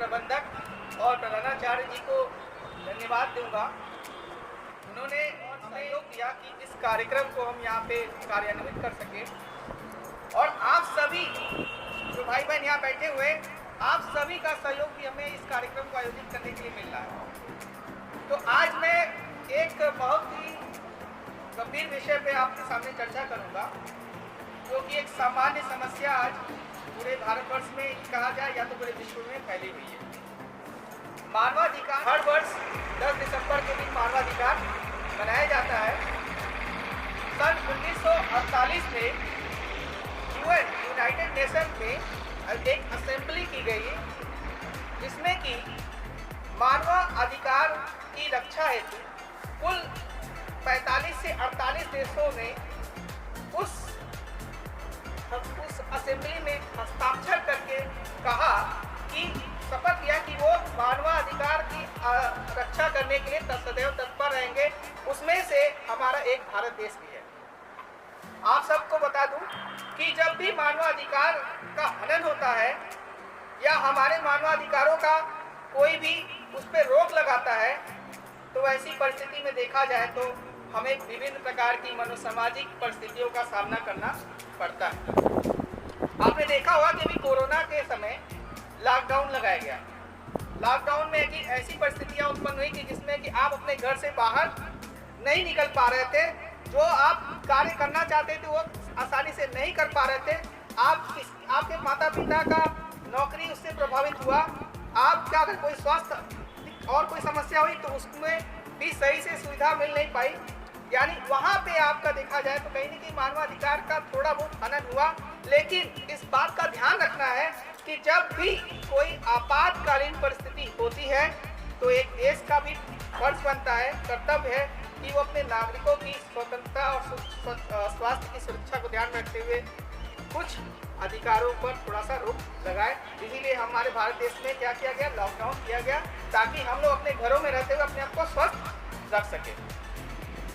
प्रबंधक और प्रधानाचार्य जी को धन्यवाद दूंगा। उन्होंने सहयोग किया कि इस कार्यक्रम को हम यहाँ पे कार्यान्वित कर सके। और आप सभी जो भाई बहन यहाँ बैठे हुए, आप सभी का सहयोग भी हमें इस कार्यक्रम को आयोजित करने के लिए मिल रहा है। तो आज मैं एक बहुत ही गंभीर विषय पे आपके सामने चर्चा करूँगा, जो कि एक सामान्य समस्या आज पूरे भारतवर्ष में कहा जाए या तो पूरे विश्व में फैली हुई है। मानवाधिकार हर वर्ष 10 दिसंबर के दिन मानवाधिकार मनाया जाता है। सन 1948 में यूनाइटेड नेशन में एक असेंबली की गई, जिसमें कि मानवाधिकार की रक्षा हेतु कुल 45 से 48 देशों ने उस असेंबली में हस्ताक्षर करके कहा कि शपथ लिया कि वो मानवाधिकार की रक्षा करने के लिए सदैव तत्पर रहेंगे। उसमें से हमारा एक भारत देश भी है। आप सबको बता दूं कि जब भी मानवाधिकार का हनन होता है या हमारे मानवाधिकारों का कोई भी उस पर रोक लगाता है, तो ऐसी परिस्थिति में देखा जाए तो हमें विभिन्न प्रकार की मनोसामाजिक परिस्थितियों का सामना करना पड़ता है। आपने देखा होगा कि अभी कोरोना के समय लॉकडाउन लगाया गया। लॉकडाउन में कि ऐसी परिस्थितियां उत्पन्न हुई कि जिसमें कि आप अपने घर से बाहर नहीं निकल पा रहे थे। जो आप कार्य करना चाहते थे वो आसानी से नहीं कर पा रहे थे। आपके माता पिता का नौकरी उससे प्रभावित हुआ। आपका अगर कोई स्वास्थ्य और कोई समस्या हुई तो उसमें भी सही से सुविधा मिल नहीं पाई। यानी वहाँ पे आपका देखा जाए तो कहीं न कहीं मानवाधिकार का थोड़ा बहुत हनन हुआ। लेकिन इस बात का ध्यान रखना है कि जब भी कोई आपातकालीन परिस्थिति होती है तो एक देश का भी फर्ज बनता है, कर्तव्य है कि वो अपने नागरिकों की स्वतंत्रता और स्वास्थ्य की सुरक्षा को ध्यान में रखते हुए कुछ अधिकारों पर थोड़ा सा रोक लगाए। इसीलिए हमारे भारत देश में क्या किया गया, लॉकडाउन किया गया, ताकि हम लोग अपने घरों में रहते हुए अपने आप को स्वस्थ रख सके।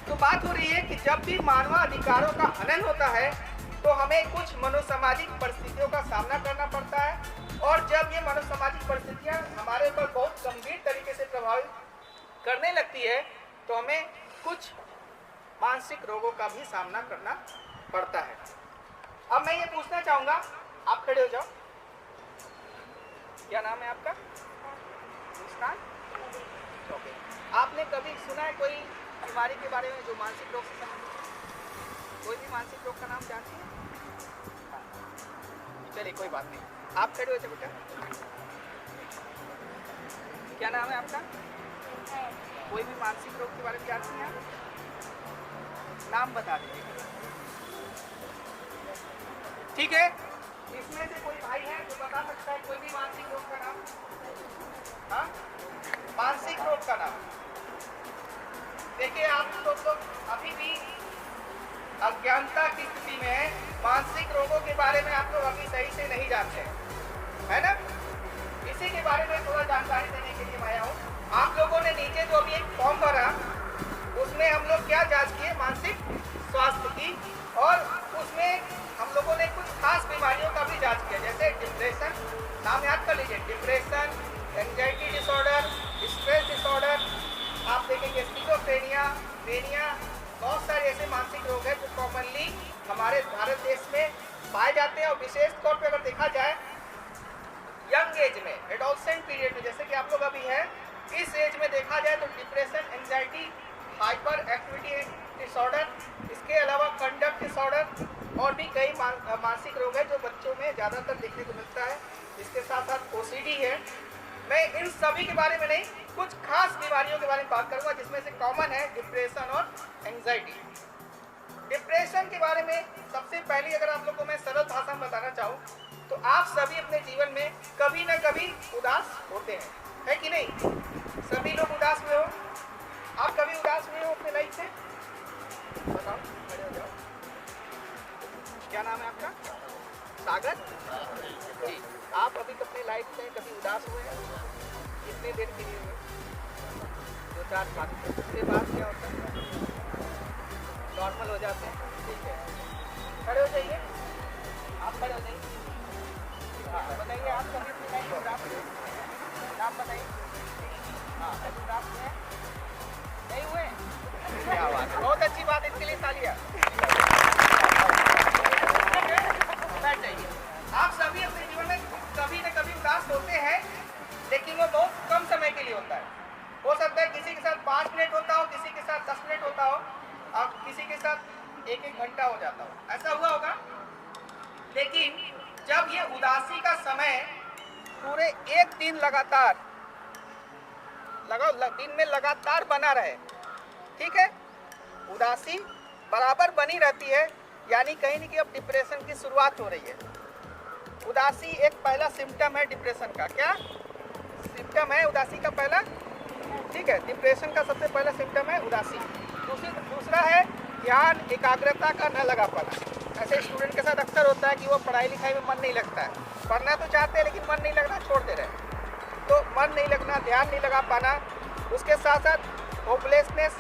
तो बात हो रही है कि जब भी मानवाधिकारों का हनन होता है तो हमें कुछ मनोसामाजिक परिस्थितियों का सामना करना पड़ता है। और जब ये मनोसामाजिक परिस्थितियां हमारे ऊपर बहुत गंभीर तरीके से प्रभावित करने लगती है तो हमें कुछ मानसिक रोगों का भी सामना करना पड़ता है। अब मैं ये पूछना चाहूँगा, आप खड़े हो जाओ। क्या नाम है आपका? मुस्कान। ओके। आपने कभी सुना है कोई बीमारी के बारे में जो मानसिक रोग से संबंधित? कोई भी मानसिक रोग का नाम जानते हैं? चलिए कोई बात नहीं, आप खड़े हो जाओ बेटा। क्या नाम है आपका? कोई भी मानसिक रोग के बारे में जानते हैं आप? नाम बता दीजिए। ठीक है, इसमें से कोई भाई है जो बता सकता है कोई भी मानसिक रोग का नाम? हाँ, मानसिक रोग का नाम। देखिए, आप लोग अभी भी अज्ञानता की स्थिति में मानसिक रोगों के बारे में आप लोग अभी सही से नहीं जानते हैं, है ना? इसी के बारे में थोड़ा जानकारी देने के लिए मैं आया हूँ। आप लोगों ने नीचे जो अभी एक फॉर्म भरा, उसमें हम लोग क्या जांच किए? मानसिक स्वास्थ्य की। और उसमें हम लोगों ने कुछ खास बीमारियों का भी जांच किया, जैसे डिप्रेशन। नाम याद कर लीजिए, depression, anxiety disorder, stress disorder. आप देखेंगे स्किज़ोफ्रेनिया, मेनिया, बहुत सारे ऐसे मानसिक रोग हैं जो कॉमनली हमारे भारत देश में पाए जाते हैं। और विशेष तौर पे अगर देखा जाए यंग एज में, एडोलसेंट पीरियड में, जैसे कि आप लोग अभी हैं, इस एज में देखा जाए तो depression, anxiety, hyper activity disorder, इसके अलावा कंडक्ट डिसऑर्डर और भी कई मानसिक रोग है जो बच्चों में ज़्यादातर देखने को मिलता है। इसके साथ साथ ओसीडी है। मैं इन सभी के बारे में नहीं, कुछ खास बीमारियों के बारे में बात करूंगा जिसमें से कॉमन है डिप्रेशन और एंजाइटी। डिप्रेशन के बारे में सबसे पहले अगर आप लोगों को मैं सरल भाषा में बताना चाहूँ तो आप सभी अपने जीवन में कभी ना कभी उदास होते हैं, है कि नहीं? सभी लोग उदास हुए हो? आप कभी उदास हुए हो अपने लाइफ से? बताओ, खड़े हो जाओ। क्या नाम है आपका? सागर जी। आप अभी अपने लाइफ में कभी उदास हुए हैं? कितने देर के लिए हुए? 2-4 साल। उसके बाद क्या होता है? नॉर्मल हो जाते हैं। ठीक है, खड़े हो जाइए। आप खड़े हो जाइए। हाँ, बताइए, आप कभी अपनी लाइफ में उदास हुए? बताइए। हाँ, उदास हुए नहीं हुए? क्या बात है, बहुत अच्छी बात, इसके लिए तालियां। बैठ जाइए। आप सभी अपने जीवन में कभी न कभी उदास होते हैं, लेकिन वो बहुत कम समय के लिए होता है। हो सकता है किसी के साथ 5 मिनट होता हो, किसी के साथ 10 मिनट होता हो, और किसी के साथ 1-1 घंटा हो जाता हो। ऐसा हुआ होगा। लेकिन जब ये उदासी का समय पूरे एक दिन लगातार दिन में लगातार बना रहे, ठीक है, उदासी बराबर बनी रहती है, यानी कहीं नहीं कि अब डिप्रेशन की शुरुआत हो रही है। उदासी एक पहला सिम्टम है डिप्रेशन का। क्या सिम्टम है उदासी का पहला? ठीक है, डिप्रेशन का सबसे पहला सिम्टम है उदासी। दूसरा है ध्यान एकाग्रता का न लगा पाना। ऐसे स्टूडेंट के साथ अक्सर होता है कि वो पढ़ाई लिखाई में मन नहीं लगता है, पढ़ना तो चाहते हैं लेकिन मन नहीं लगना, छोड़ दे रहे। तो मन नहीं लगना, ध्यान नहीं लगा पाना, उसके साथ साथ होपलेसनेस,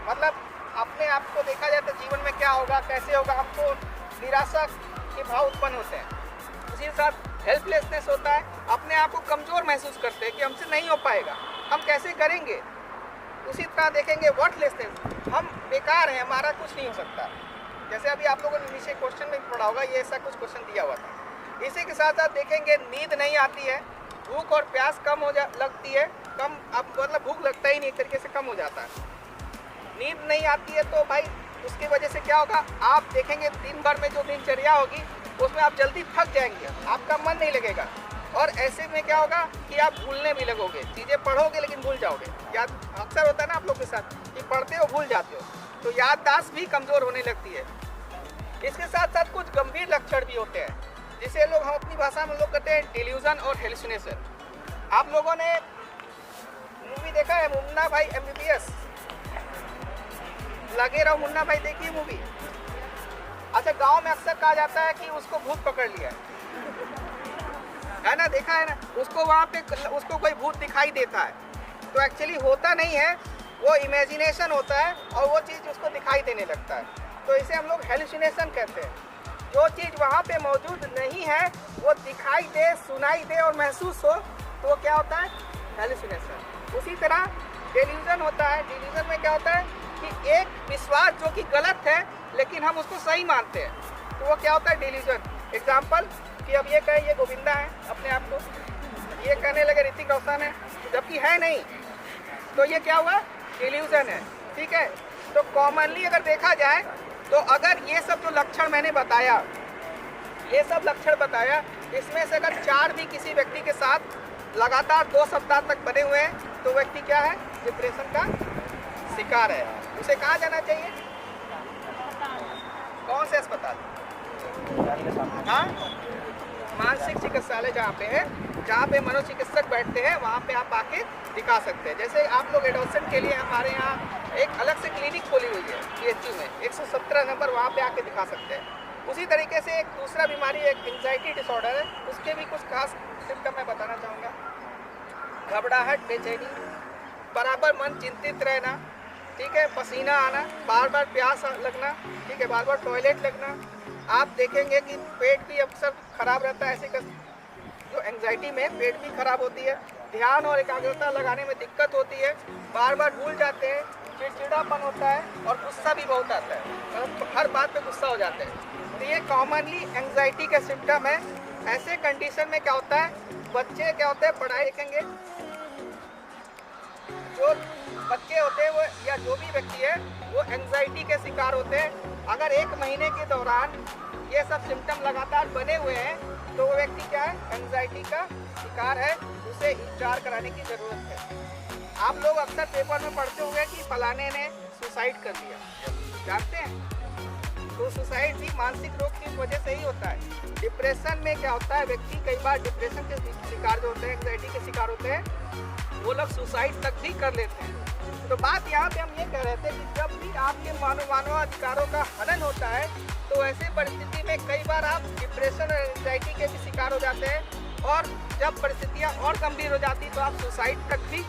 मतलब अपने आप को देखा जाए तो जीवन में क्या होगा, कैसे होगा, हमको निराशा के भाव उत्पन्न होते हैं। उसी के साथ हेल्पलेसनेस होता है, अपने आप को कमज़ोर महसूस करते हैं कि हमसे नहीं हो पाएगा, हम कैसे करेंगे। उसी तरह देखेंगे वर्थलेसनेस, हम बेकार हैं, हमारा कुछ नहीं हो सकता। जैसे अभी आप लोगों ने नीचे क्वेश्चन में पढ़ा होगा, ये ऐसा कुछ क्वेश्चन दिया हुआ था। इसी के साथ साथ देखेंगे नींद नहीं आती है, भूख और प्यास कम हो लगती है, कम अब मतलब भूख लगता ही नहीं, एक तरीके से कम हो जाता है। नींद नहीं आती है तो भाई उसकी वजह से क्या होगा, आप देखेंगे दिन भर में जो दिनचर्या होगी उसमें आप जल्दी थक जाएंगे, आपका मन नहीं लगेगा, और ऐसे में क्या होगा कि आप भूलने भी लगोगे, चीज़ें पढ़ोगे लेकिन भूल जाओगे। याद अक्सर होता है ना आप लोग के साथ कि पढ़ते हो भूल जाते हो, तो याददाश्त भी कमज़ोर होने लगती है। इसके साथ साथ कुछ गंभीर लक्षण भी होते हैं, जिसे लोग हम अपनी भाषा में लोग कहते हैं डिल्यूजन और हेलुसिनेशन। आप लोगों ने मूवी देखा है मुन्ना भाई MBBS? लगे रहो मुन्ना भाई, देखिए मूवी। अच्छा, गांव में अक्सर कहा जाता है कि उसको भूत पकड़ लिया है ना, देखा है ना, उसको वहाँ पे उसको कोई भूत दिखाई देता है, तो एक्चुअली होता नहीं है, वो इमेजिनेशन होता है और वो चीज़ उसको दिखाई देने लगता है, तो इसे हम लोग हेलुसिनेशन कहते हैं। जो चीज़ वहाँ पे मौजूद नहीं है वो दिखाई दे, सुनाई दे और महसूस हो, तो वो क्या होता है, हेलुसिनेशन। उसी तरह डिल्यूजन होता है। डिल्यूजन में क्या होता है कि एक विश्वास जो कि गलत है लेकिन हम उसको सही मानते हैं, तो वो क्या होता है, डिल्यूजन। एग्जाम्पल कि अब ये कहे ये गोविंदा है, अपने आप को ये कहने लगे ऋतिक रोशन है, जबकि है नहीं, तो ये क्या हुआ, डिल्यूजन है। ठीक है, तो कॉमनली अगर देखा जाए तो अगर ये सब जो लक्षण मैंने बताया, ये सब लक्षण बताया, इसमें से अगर 4 भी किसी व्यक्ति के साथ लगातार 2 सप्ताह तक बने हुए हैं, तो व्यक्ति क्या है, डिप्रेशन का शिकार है। उसे कहाँ जाना चाहिए, कौन से अस्पताल? हाँ, मानसिक चिकित्सालय जहाँ पे है, जहाँ पे मनोचिकित्सक बैठते हैं, वहाँ पे आप आके दिखा सकते हैं। जैसे आप लोग एडोसेंट के लिए हमारे यहाँ एक अलग से क्लिनिक खोली हुई है PHU में, 117 नंबर, वहाँ पे आके दिखा सकते हैं। उसी तरीके से एक दूसरा बीमारी, एक एंजाइटी डिसऑर्डर है, उसके भी कुछ खास सिम्टम मैं बताना चाहूँगा। घबराहट, बेचैनी, बराबर मन चिंतित रहना, ठीक है, पसीना आना, बार बार प्यास लगना, ठीक है, बार बार टॉयलेट लगना। आप देखेंगे कि पेट भी अक्सर खराब रहता है, ऐसे जो एंजाइटी में पेट भी खराब होती है, ध्यान और एकाग्रता लगाने में दिक्कत होती है, बार बार भूल जाते हैं, चिड़चिड़ापन होता है और गुस्सा भी बहुत आता है, मतलब हर बात पे गुस्सा हो जाते हैं। तो ये कॉमनली एंजाइटी के सिम्टम है। ऐसे कंडीशन में क्या होता है, बच्चे क्या होते हैं, पढ़ाई देखेंगे, जो बच्चे होते हैं वो या जो भी व्यक्ति है वो एंजाइटी के शिकार होते हैं। अगर 1 महीने के दौरान ये सब सिम्टम लगातार बने हुए हैं तो वो व्यक्ति क्या है, एंजाइटी का शिकार है, उसे उपचार कराने की ज़रूरत है। आप लोग अक्सर पेपर में पढ़ते होंगे कि फलाने ने सुसाइड कर लिया, जानते हैं? तो सुसाइड भी मानसिक रोग की वजह से ही होता है। डिप्रेशन में क्या होता है, व्यक्ति कई बार डिप्रेशन के शिकार जो होते हैं, एंजाइटी के शिकार होते हैं, वो लोग सुसाइड तक भी कर लेते हैं। तो बात यहाँ पे हम ये कह रहे थे कि जब भी आपके मानवाधिकारों का हनन होता है तो ऐसे परिस्थिति में कई बार आप डिप्रेशन और एंजाइटी के भी शिकार हो जाते हैं, और जब परिस्थितियाँ और गंभीर हो जाती तो आप सुसाइड तक भी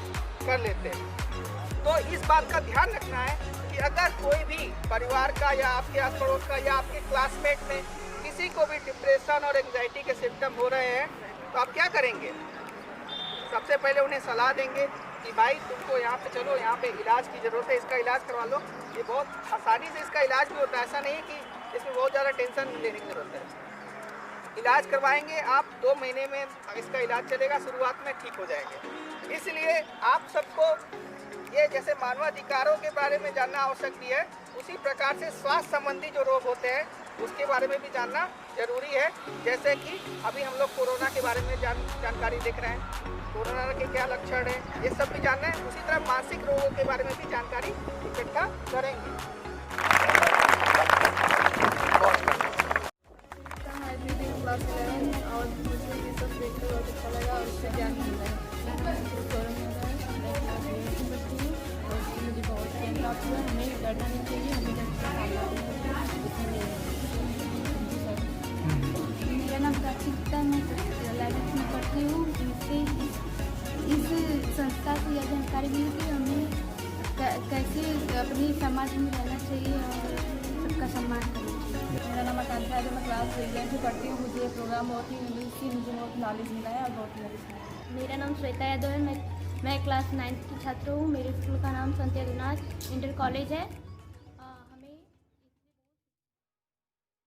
कर लेते हैं। तो इस बात का ध्यान रखना है कि अगर कोई भी परिवार का या आपके आस पड़ोस का या आपके क्लासमेट में किसी को भी डिप्रेशन और एंजाइटी के सिम्टम हो रहे हैं तो आप क्या करेंगे, सबसे पहले उन्हें सलाह देंगे कि भाई तुमको यहाँ पे चलो, यहाँ पे इलाज की ज़रूरत है, इसका इलाज करवा लो। ये बहुत आसानी से इसका इलाज भी होता है, ऐसा नहीं है कि इसमें बहुत ज़्यादा टेंशन लेने की ज़रूरत है। इलाज करवाएंगे आप, 2 महीने में इसका इलाज चलेगा, शुरुआत में ठीक हो जाएंगे। इसलिए आप सबको ये जैसे मानवाधिकारों के बारे में जानना आवश्यक भी है, उसी प्रकार से स्वास्थ्य संबंधी जो रोग होते हैं उसके बारे में भी जानना जरूरी है। जैसे कि अभी हम लोग कोरोना के बारे में जानकारी देख रहे हैं, कोरोना के क्या लक्षण है, ये सब भी जानना है। उसी तरह मानसिक रोगों के बारे में भी जानकारी इकट्ठा करेंगे। क्लास 11 और मुझे ये सब देखकर बहुत अच्छा लगा और इससे ज्ञान मिल रहा है। मुझे बहुत ज्ञान प्राप्त हुआ। हमें डरना नहीं चाहिए, हमें मेरा नाम प्राची गुप्ता, मैं 11th में पढ़ती हूँ। इससे इस संस्था से यह जानकारी मिली कि हमें कैसे अपनी समाज में रहना चाहिए और सबका सम्मान करना चाहिए। मेरा नाम आकांक्षा है, मैं क्लास 11 से पढ़ती हूँ। मुझे ये प्रोग्राम बहुत ही मुझे बहुत नॉलेज मिला है और बहुत नॉलेज। मेरा नाम श्वेता यादव है, मैं क्लास 9th की छात्र हूँ। मेरे स्कूल का नाम संत यदुनाथ इंटर कॉलेज है।